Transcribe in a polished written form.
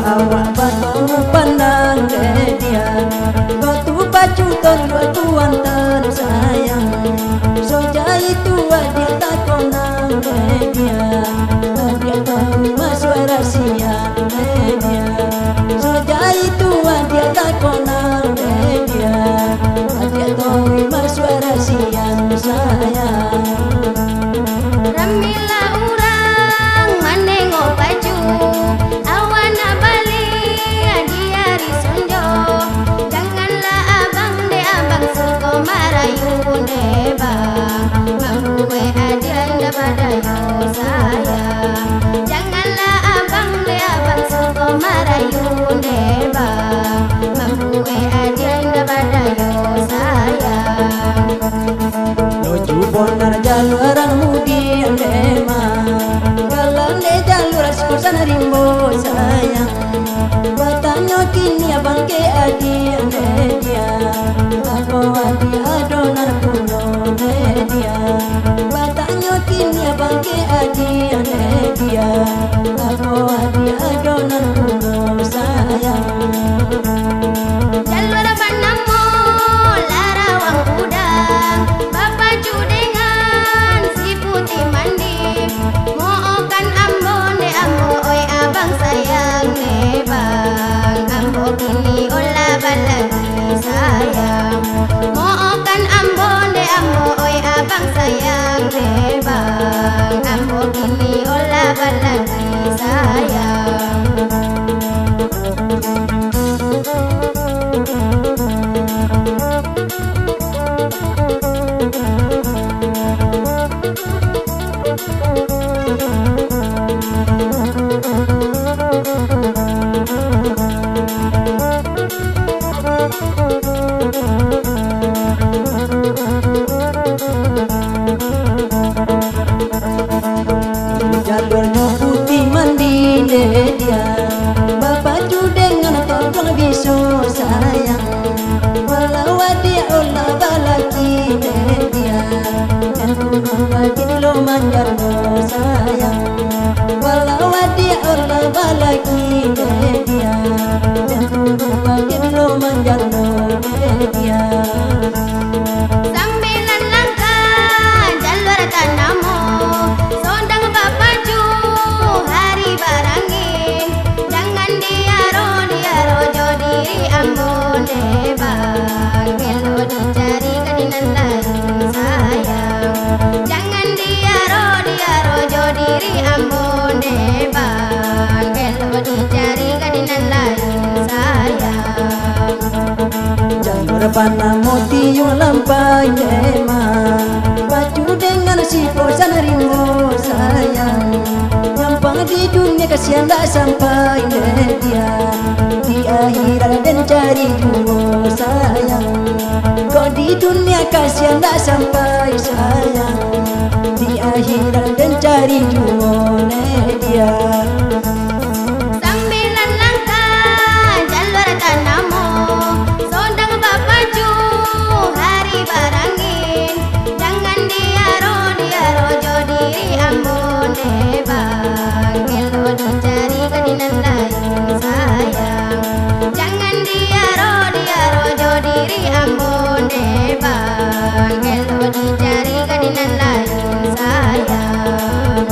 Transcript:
Awak batong pandang dia, batu pacu tuan tersayang. Soja itu dia tak konang dia, dia tahu suara siang dia. Soja itu dia tak konang dia, dia tahu suara siang sayang. Ramila orang menengok baju. Marayu neba, mampu ada pada yo sayang. Janganlah abang le abang suka marayu neba, mampu ada pada yo sayang. Loju bonar jalur orang mudi neba, kalau ne jalur sekosan rimbo sayang. Batanyo kini abang ke adi dia. Aku adi adonan kuno dia, batanyo kini abang ke adi dia. Aku adi adonan kuno sayang. Jalur panamo larawang udang, bapak judengan si putih mandi. Mookan ambo ne ambo oi abang sayang ne bang, ambo kini olah balagi sayang. Mookan ambo ne ambo oi abang sayang ne bang, ambo kini olah balagi sayang. Jalurnya putih mandi dia, bapak judengan tolong bisu sayang. Walau dia olah balaki dia, dan kudu lo manjar lo sayang. Walau dia olah balaki dia, dan kudu lo manjar lo dia. Sambilan langkah jalur tanamu, sondang bapaju hari barangin. Jangan diaro jodiri ambon bang, elo dicari kadinan lain sayang. Jangan diaro jodiri ambon bang, elo dicari kadinan lain sayang. Jalur panamo tiung lampai ema, baju dengan si kosan rimbo sayang. Nyampang di dunia kasihan tak sampai dia, di akhirat dan cari jumbo sayang. Kau di dunia kasihan tak sampai sayang, di akhirat dan cari jumbo dia. Sambilan langkah jalur tanamu, sondang bapaju hari barangin. Jangan diaro jodiri ambon bang, elo dicari kadinan lain sayang. Jangan diaro jodiri ambon bang, elo dicari kadinan lain sayang.